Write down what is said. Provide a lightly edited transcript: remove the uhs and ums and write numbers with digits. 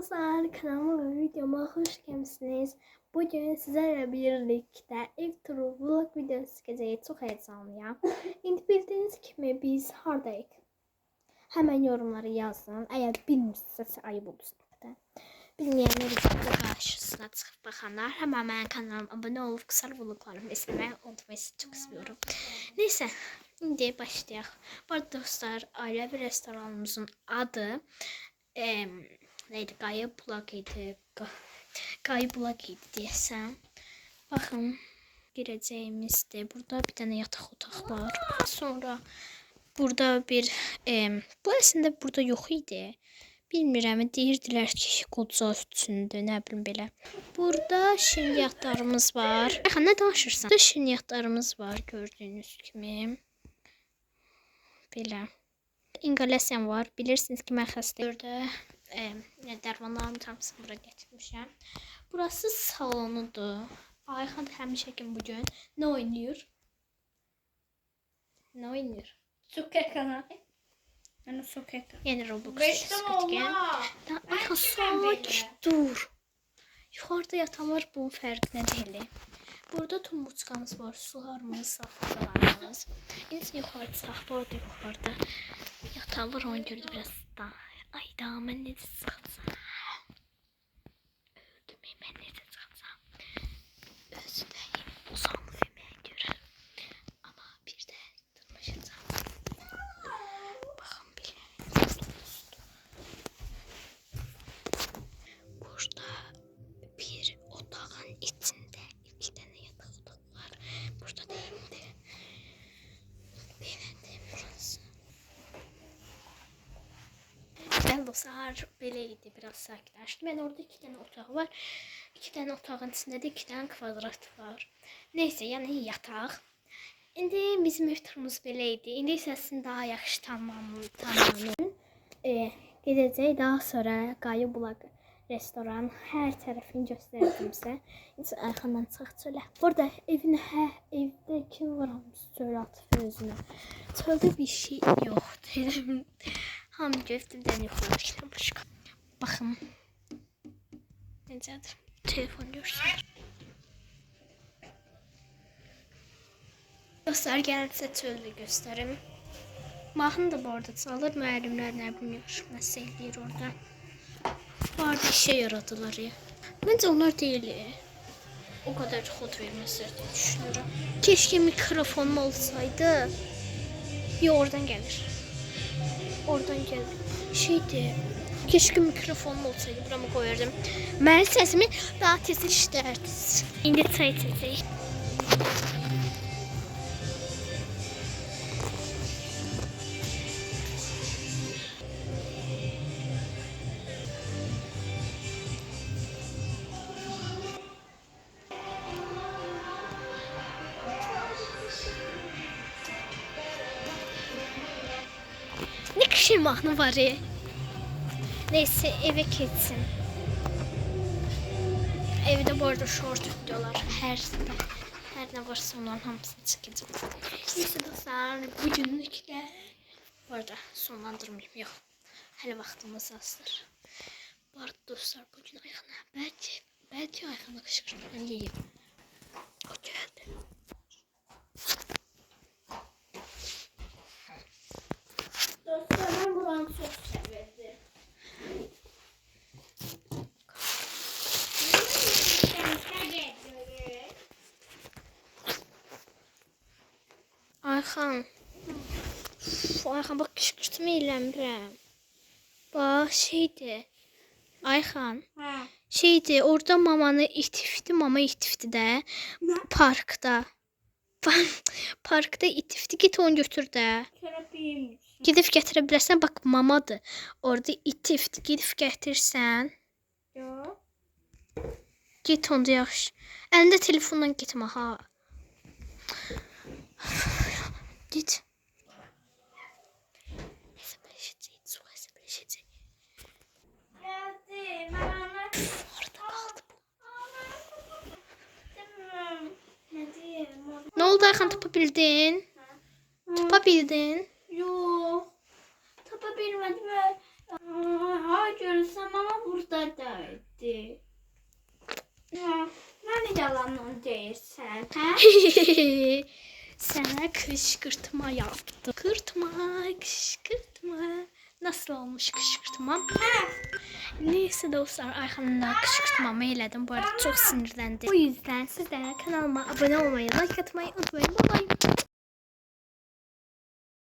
Selamlar, kanalıma ve videoma hoş geldiniz. Bugün sizlerle birlikte ev turu vlog videosu çekeceğiz. Çok heyecanlıyım. Şimdi bildiğiniz gibi biz hardayıq? Hemen yorumlara yazın. Eğer bilmirsiniz ayıp olursun. Bilmeyenler için de karşısına çıkıp bakanlar hemen benim kanalıma abone olup kısa vloglarımı izlemeyi unutmayın. Çok seviyorum. Neyse, şimdi başlayalım. Bu arada dostlar, aile bir restoranımızın adı neydi? Qayıbulaq idi. Qayıbulaq idi desem. Bakın, gireceğimizde burada bir tane yatak otaq var. Sonra burada bir bu aslında burada yok idi. Bilmirəm, deyirdilər ki, qoca üçündür, nə bilim belə. Burada şirniyyatlarımız var. Nə danışırsan? Burada şirniyyatlarımız var gördüyünüz kimi. Belə. İnqalyasiyan var. Bilirsiniz ki, mən xəstəyəm. Burada dərmanlarımı hamısını bura gətirmişəm. Burası salonudur. Ayxan həmişə kimi bugün nə oynayır? Nə oynayır? Sokak ana. Ana sokak. Yani Roblox Reklam olma. Ayxan saç dur. Yuxarıda yatan var, bunun fərqinə deyil. Burada tumbuçkamız var, sularımız, saflarımız. İnsan yuxarıda saf, orada yuxarıda yatan var, onu gördü biraz da. Ay da, mən necə çıxacam? Öldüm, mən necə çıxacam? Özünəyim, uzanlı filməyə görə. Ama bir də tırmışacam. Baxın belə. Burada bir otağın içində 2 dənə yataq otağı var. Burada deyildi. Belədir burası. Ben dostlar beləydi, biraz sakitləşdi. Ben orada 2 dənə otaq var. 2 dənə otağın içində də 2 dənə kvadrat var. Neyse, yəni yataq. İndi bizim ev turumuz beləydi. İndi isə sizin daha yaxşı tanımanın gedəcək. Daha sonra Qayıbulaq restoran hər tərəfini göstərəcəm sizə. İndi arxamdan çıx çölə. Burada evdə kim var, hamısı çölə atıb özünə. Çöldə bir şey yoxdur. Hamı göftümdən yuxarı başqa. Baxın. Necədir? Telefon görsünlər. Dostlar, gəlin sizə çöldə göstərim. Mahnı da bu arada çalır. Müəllimlər nə bilmir, nəsə eləyir orada. Bu arada işe yaradılar ya. Bence onlar değil. O kadar kod vermezler diye düşünüyorum. Keşke mikrofonum olsaydı. Ya oradan gelir. Oradan gelir. Şeydi. Keşke mikrofonum olsaydı. Burama koyardım. Ben sesimi daha tez işlerdi. Şimdi çay içeceğiz. Ne kişi mahnı var ya. Neyse, eve gitsin. Evde bu arada short videolar her ne varsa onların hamısını çıkacak. Neyse dostlar, bugünlükle bu arada sonlandırmayayım, yok. Hele vaxtımız azdır. Bu arada dostlar, bugün Ayxana belki Ayxana kışkırtmadan yiyeyim. O geldi. Dostlar, ben buranı çok severdim. Ayxan. Ayxan bak, kışkırtma eləmirəm. Bak şeydi. Ayxan. Ha. Şeydi, orada mama itifdi də parkda. Parkda itifdi, git onu götür də. Terapiyim. Gidip gətirə bilərsən, bak mamadır. Orada itifdi, gidip gətirsən. Yok. Git onda yaxşı. Əlində telefonla gitmə ha. Git. Hesaplaşacağız. Geldim. Ben anlattım. Orada kaldı bu. Ne diyeyim? Ne oldu Ayxan, tapabildin? Tapabildin? Yok. Tapabilmedim. Ha, görürsem Ama burada değildi. Ne yalandan deyirsən, hə? Sana kışkırtma yaptım. Kırtma, kışkırtma. Nasıl olmuş kışkırtmam? Neyse dostlar, Ayxan'la kışkırtmamı elədim. Bu arada çok sinirlendim. O yüzden siz de kanalıma abone olmayı, like atmayı unutmayın. Bye bye.